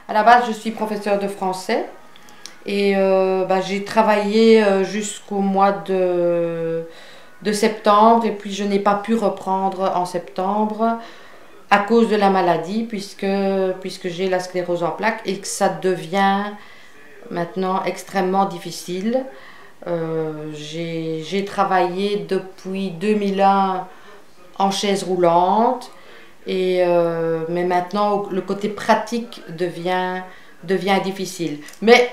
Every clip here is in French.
À la base, je suis professeure de français et j'ai travaillé jusqu'au mois de septembre et puis je n'ai pas pu reprendre en septembre à cause de la maladie puisque j'ai la sclérose en plaques et que ça devient maintenant extrêmement difficile. J'ai travaillé depuis 2001 en chaise roulante. Mais maintenant, le côté pratique devient difficile. Mais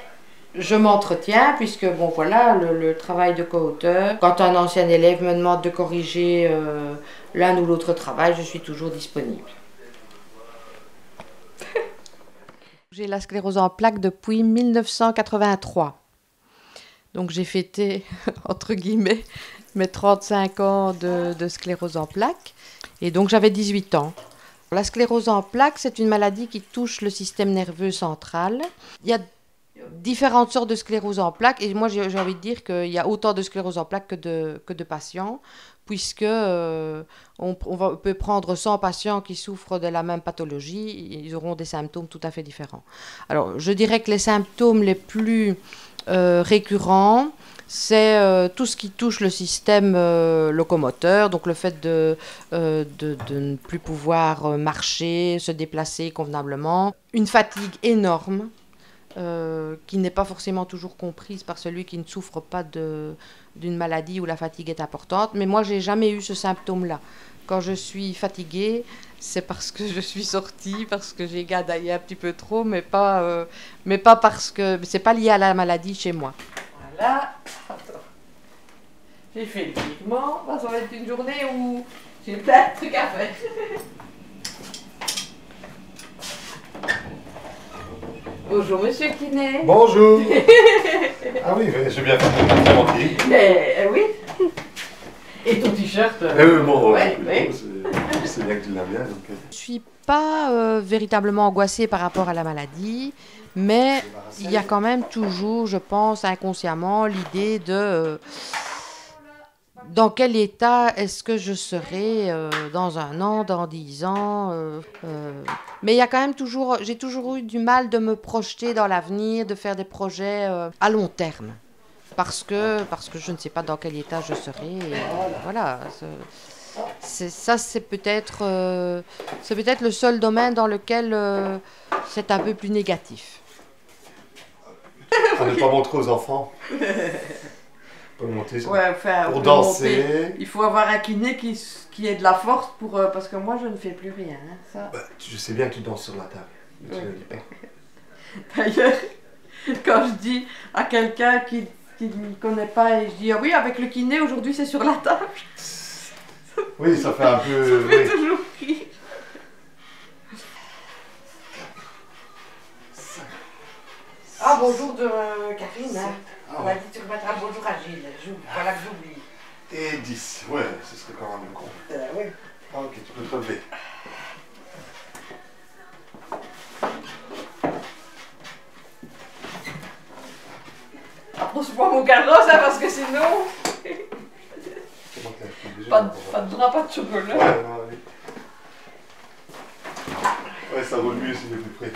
je m'entretiens puisque, bon voilà, le travail de co-auteur, quand un ancien élève me demande de corriger l'un ou l'autre travail, je suis toujours disponible. J'ai la sclérose en plaques depuis 1983. Donc j'ai fêté, entre guillemets, mes 35 ans de sclérose en plaques. Et donc j'avais 18 ans. La sclérose en plaques, c'est une maladie qui touche le système nerveux central. Il y a différentes sortes de sclérose en plaques. Et moi, j'ai envie de dire qu'il y a autant de sclérose en plaques que de patients, puisque on peut prendre 100 patients qui souffrent de la même pathologie. Ils auront des symptômes tout à fait différents. Alors, je dirais que les symptômes les plus récurrents, c'est tout ce qui touche le système locomoteur, donc le fait de ne plus pouvoir marcher, se déplacer convenablement. Une fatigue énorme qui n'est pas forcément toujours comprise par celui qui ne souffre pas d'une maladie où la fatigue est importante. Mais moi, je n'ai jamais eu ce symptôme-là. Quand je suis fatiguée, c'est parce que je suis sortie, parce que j'ai gadaillé un petit peu trop, mais pas parce que... C'est pas lié à la maladie chez moi. Voilà. J'ai fait le pigment. Ça va être une journée où j'ai plein de trucs à faire. Bonjour Monsieur Kiné. Bonjour. Ah oui, j'ai bien fait mon petit. Oui. Et ton t-shirt Bon, ouais. c'est bien que tu l'as bien. Donc... Je ne suis pas véritablement angoissée par rapport à la maladie, mais il y a quand même toujours, je pense, inconsciemment, l'idée de dans quel état est-ce que je serai dans 1 an, dans 10 ans. Mais il y a quand même j'ai toujours eu du mal de me projeter dans l'avenir, de faire des projets à long terme. Parce que je ne sais pas dans quel état je serai. Et voilà. C'est peut-être le seul domaine dans lequel c'est un peu plus négatif. On n'est pas montré aux enfants. Monter, ouais, enfin, pour danser. Monter. Il faut avoir un kiné qui ait de la force pour parce que moi je ne fais plus rien. Hein, ça. Je sais bien que tu danses sur la table. Mais tu ne le dis pas. D'ailleurs, quand je dis à quelqu'un qui ne me connaît pas et je dis ah oui avec le kiné aujourd'hui c'est sur la table. Oui, ça fait un peu. Ça fait toujours rire. Ah bonjour de Karine. Hein. On m'a dit que tu remettras bonjour à Gilles. Voilà que j'oublie. Et 10, ouais, ce serait quand même con. Oui. Ah, ok, tu peux te relever. Approche-moi mon carrosse hein, parce que sinon. Pas de drap, pas de chocolat. Ouais, ça vaut mieux s'il est plus près.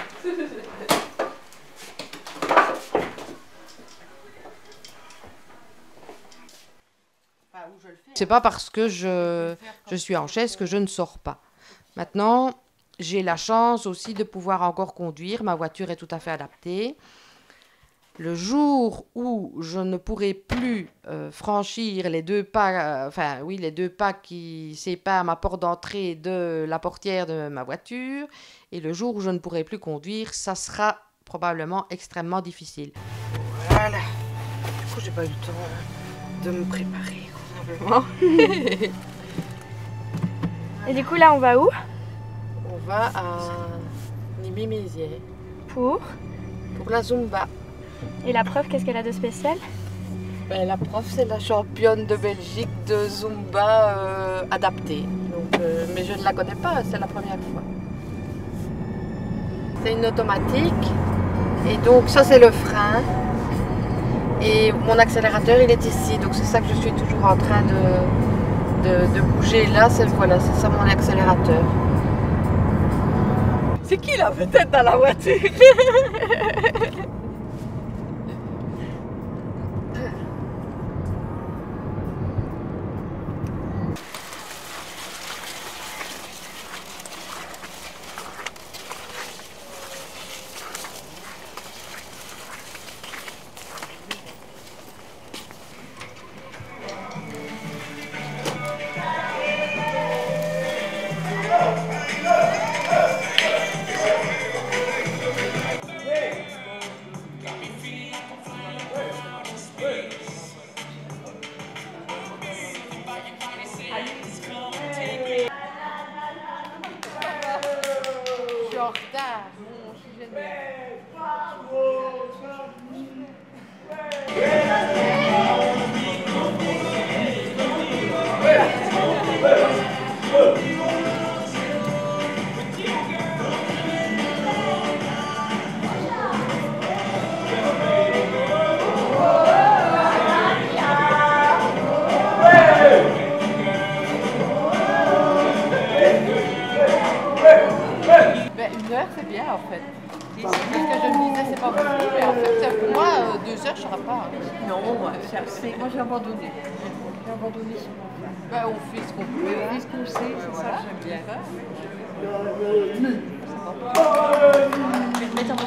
C'est pas parce que je suis en chaise que je ne sors pas. Maintenant, j'ai la chance aussi de pouvoir encore conduire. Ma voiture est tout à fait adaptée. Le jour où je ne pourrai plus franchir les 2 pas, les 2 pas qui séparent ma porte d'entrée de la portière de ma voiture, et le jour où je ne pourrai plus conduire, ça sera probablement extrêmement difficile. Voilà. Du coup, j'ai pas eu le temps de me préparer. Et du coup là on va où? On va à Nîmes-Mézières. Pour la Zumba. Et la prof, qu'est-ce qu'elle a de spécial? La prof c'est la championne de Belgique de Zumba adaptée. Donc, mais je ne la connais pas, c'est la première fois. C'est une automatique et donc ça c'est le frein. Et mon accélérateur, il est ici, donc c'est ça que je suis toujours en train de bouger là. Voilà, c'est ça mon accélérateur. C'est qui la vedette dans la voiture? Je suis en retard. Bon, je suis géniale. Ben, 1 heure, c'est bien en fait. Parce que je me disais, c'est pas beaucoup, mais en fait, pour moi, 2 heures, je ne saurais pas. Non, c'est assez. Moi j'ai abandonné. J'ai abandonné sur mon frère. Ben, on fait ce qu'on peut. On fait ce qu'on sait, c'est Voilà, ça que j'aime bien. Je vais te mettre en mode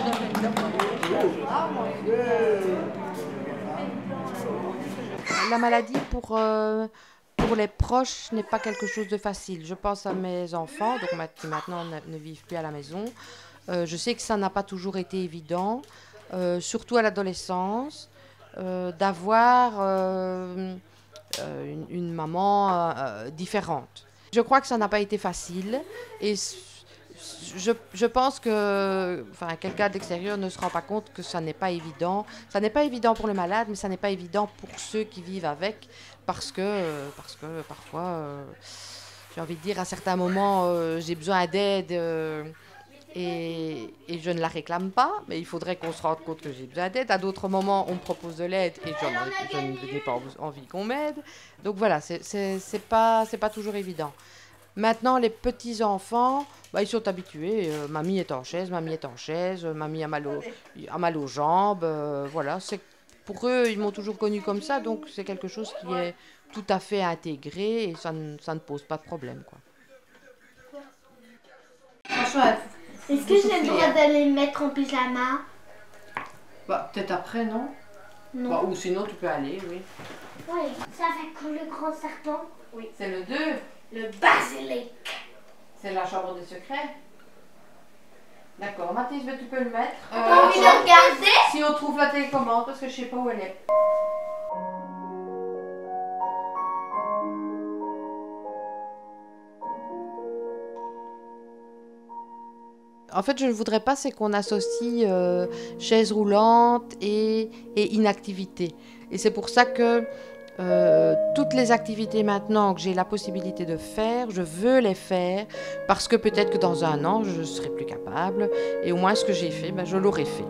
La maladie pour les proches n'est pas quelque chose de facile. Je pense à mes enfants, donc qui maintenant ne vivent plus à la maison. Je sais que ça n'a pas toujours été évident, surtout à l'adolescence, d'avoir une maman différente. Je crois que ça n'a pas été facile et je pense que quelqu'un d'extérieur ne se rend pas compte que ça n'est pas évident. Ça n'est pas évident pour le malade, mais ça n'est pas évident pour ceux qui vivent avec, parce que parfois, j'ai envie de dire, à certains moments, j'ai besoin d'aide et je ne la réclame pas, mais il faudrait qu'on se rende compte que j'ai besoin d'aide. À d'autres moments, on me propose de l'aide et je n'ai pas envie qu'on m'aide. Donc voilà, c'est pas toujours évident. Maintenant, les petits-enfants, ils sont habitués. Mamie est en chaise, mamie a mal aux jambes. Voilà, pour eux, ils m'ont toujours connue comme ça, donc c'est quelque chose qui est tout à fait intégré et ça ne pose pas de problème, quoi. Est-ce que j'ai le droit d'aller me mettre en pyjama? Peut-être après, non? Non. Ou sinon, tu peux aller, oui. Oui, ça fait comme le grand serpent. Oui. C'est le 2. Le basilic. C'est la chambre des secrets. D'accord. Mathis, tu peux le mettre. T'as envie de regarder? Si on trouve la télécommande, parce que je sais pas où elle est. En fait, je ne voudrais pas, c'est qu'on associe chaise roulante et inactivité. Et c'est pour ça que toutes les activités maintenant que j'ai la possibilité de faire, je veux les faire parce que peut-être que dans 1 an, je ne serai plus capable. Et au moins, ce que j'ai fait, je l'aurai fait.